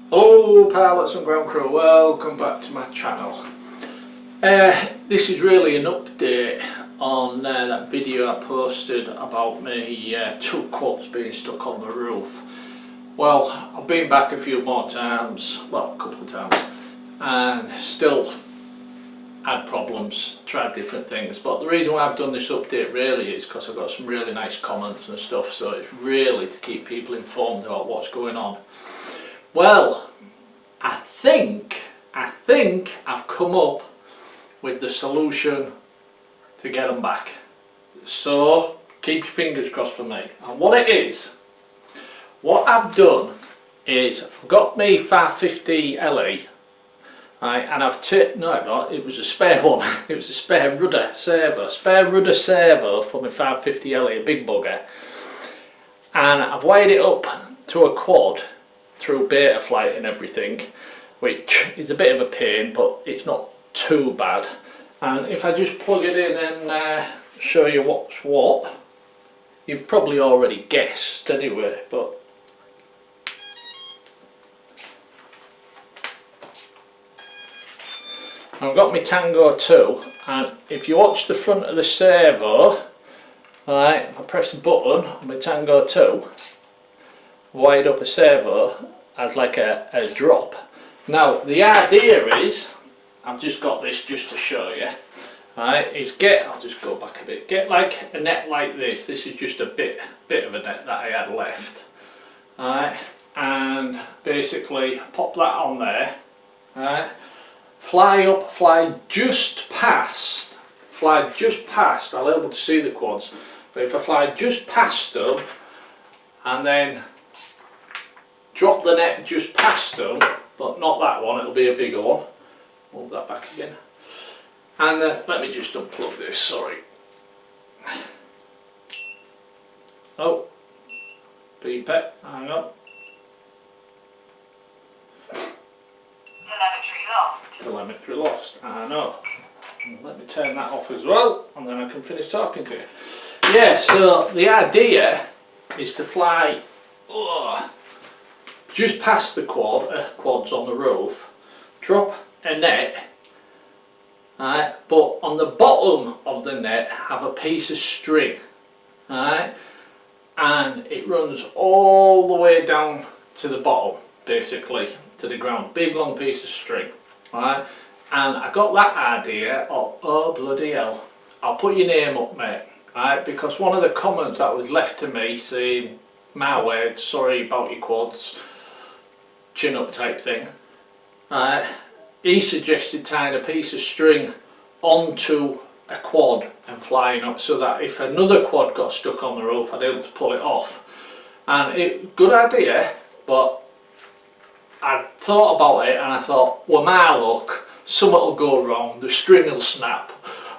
Hello pilots and ground crew, welcome back to my channel. This is really an update on that video I posted about me two quads being stuck on the roof. Well, I've been back a few more times, well a couple of times, and still had problems, tried different things. But the reason why I've done this update really is because I've got some really nice comments and stuff, so it's really to keep people informed about what's going on. Well, I think I've come up with the solution to get them back. So keep your fingers crossed for me. And what I've done is I've got me 550 LE, right, and I've it was a spare one. It was a spare rudder servo for my 550 LE, a big bugger, and I've wired it up to a quad through beta flight and everything, which is a bit of a pain, but it's not too bad. And if I just plug it in and show you what's what, you've probably already guessed anyway, but I've got my Tango 2, and if you watch the front of the servo, right, if I press the button on my Tango 2, wired up a servo as like a drop. Now the idea is, I've just got this just to show you, right, is I'll just go back a bit, get like a net like this. This is just a bit of a net that I had left, right, and basically pop that on there, right, fly up, fly just past, I'll be able to see the quads, but if I fly just past them and then drop the net just past them, but not that one, it'll be a bigger one. Move that back again. And let me just unplug this, sorry. Oh, beep it, hang on. Telemetry lost, I know. Let me turn that off as well, and then I can finish talking to you. Yeah, so the idea is to fly just past the quads on the roof, drop a net, right, but on the bottom of the net have a piece of string, right, and it runs all the way down to the bottom, basically to the ground, big long piece of string, right. And I got that idea of, oh bloody hell, I'll put your name up, mate, right, because one of the comments that was left to me saying, my word, sorry about your quads, chin up type thing, he suggested tying a piece of string onto a quad and flying up, so that if another quad got stuck on the roof I'd be able to pull it off. And good idea, but I thought about it and I thought, well, my luck, something will go wrong, the string will snap,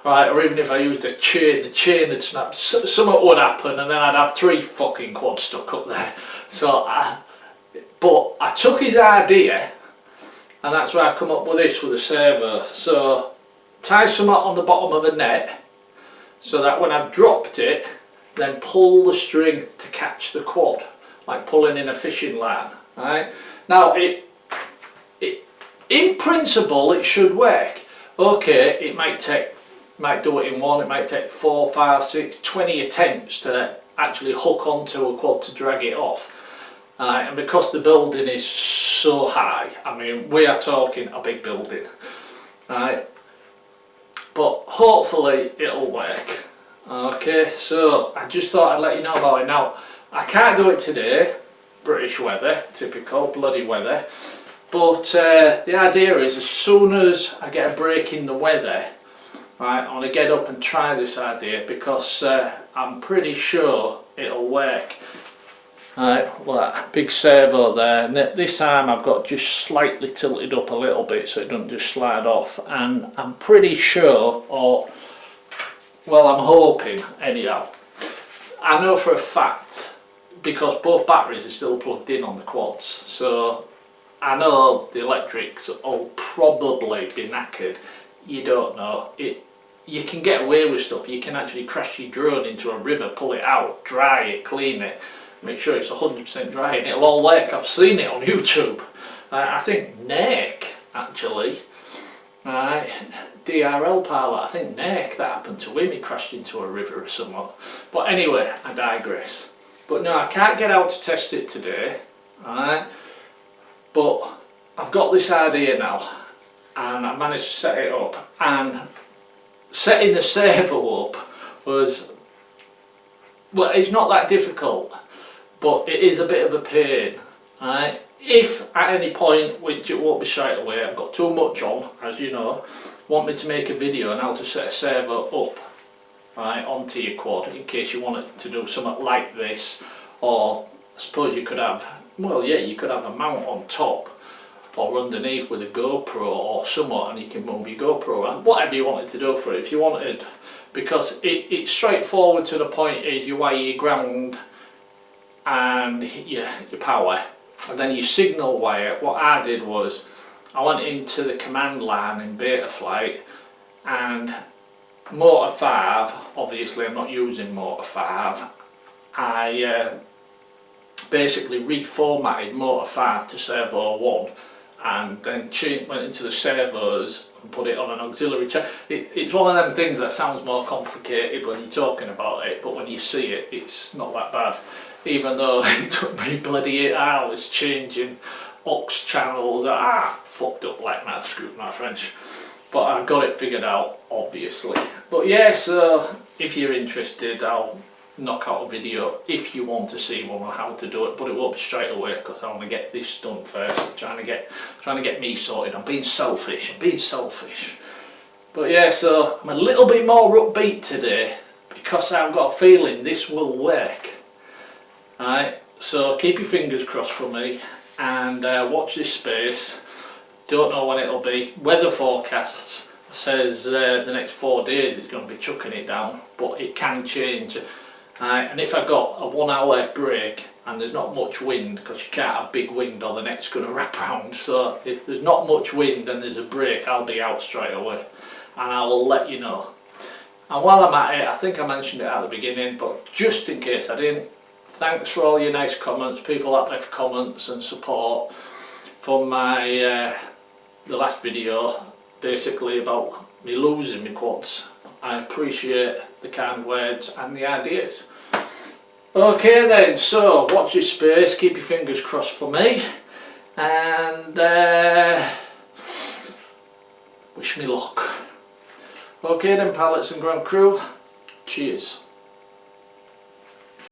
right, or even if I used a chain, the chain would snap, something would happen, and then I'd have 3 fucking quads stuck up there. So but I took his idea, and that's where I come up with this, with a servo. So tie something on the bottom of a net, so that when I've dropped it, then pull the string to catch the quad, like pulling in a fishing line. Right? Now in principle it should work. Okay, it might do it in one, it might take 4, 5, 6, 20 attempts to actually hook onto a quad to drag it off. And because the building is so high, I mean we are talking a big building, right, but hopefully it'll work. Okay, so I just thought I'd let you know about it. Now I can't do it today, British weather, typical bloody weather, but the idea is, as soon as I get a break in the weather, right, I want to get up and try this idea, because I'm pretty sure it'll work. Right, well, that big servo there, and this arm I've got just slightly tilted up a little bit so it doesn't just slide off, and I'm pretty sure, or well, I'm hoping anyhow, I know for a fact, because both batteries are still plugged in on the quads, so I know the electrics will probably be knackered. You don't know, you can get away with stuff. You can actually crash your drone into a river, pull it out, dry it, clean it, make sure it's 100% dry, and it'll all work. I've seen it on YouTube, I think Nake actually, right, DRL pilot, I think Nake, that happened to him, he crashed into a river or something. But anyway, I digress. But no, I can't get out to test it today, right, but I've got this idea now, and I managed to set it up, and setting the servo up was, well, it's not that difficult, but it is a bit of a pain, right? If at any point, which it won't be straight away, I've got too much on, as you know, want me to make a video on how to set a servo up, right, onto your quad, in case you wanted to do something like this, or I suppose you could have, well yeah, you could have a mount on top or underneath with a GoPro or somewhat, and you can move your GoPro and whatever you wanted to do for it if you wanted, because it's straightforward to the point is you wire your ground and your power, and then your signal wire. What I did was I went into the command line in Betaflight, and motor 5, obviously I'm not using motor 5, I basically reformatted motor 5 to servo 1, and then went into the servos and put it on an auxiliary check. It's one of them things that sounds more complicated when you're talking about it, but when you see it, it's not that bad. Even though it took me bloody 8 hours changing aux channels, fucked up like mad, screwed my French. But I got it figured out, obviously. But yeah, so if you're interested, I'll knock out a video if you want to see one on how to do it, but it won't be straight away because I want to get this done first. I'm trying to get me sorted. I'm being selfish. But yeah, so I'm a little bit more upbeat today because I've got a feeling this will work. Alright, so keep your fingers crossed for me, and watch this space. Don't know when it'll be. Weather forecasts says the next 4 days it's going to be chucking it down, but it can change. And if I got a 1 hour break and there's not much wind, because you can't have big wind or the net's going to wrap around, so if there's not much wind and there's a break, I'll be out straight away and I will let you know. And while I'm at it, I think I mentioned it at the beginning, but just in case I didn't, thanks for all your nice comments, people that left comments and support for my the last video, basically about me losing my quads. I appreciate the kind words and the ideas. Okay then, so watch your space, keep your fingers crossed for me, and wish me luck. Okay then, pilots and ground crew, cheers.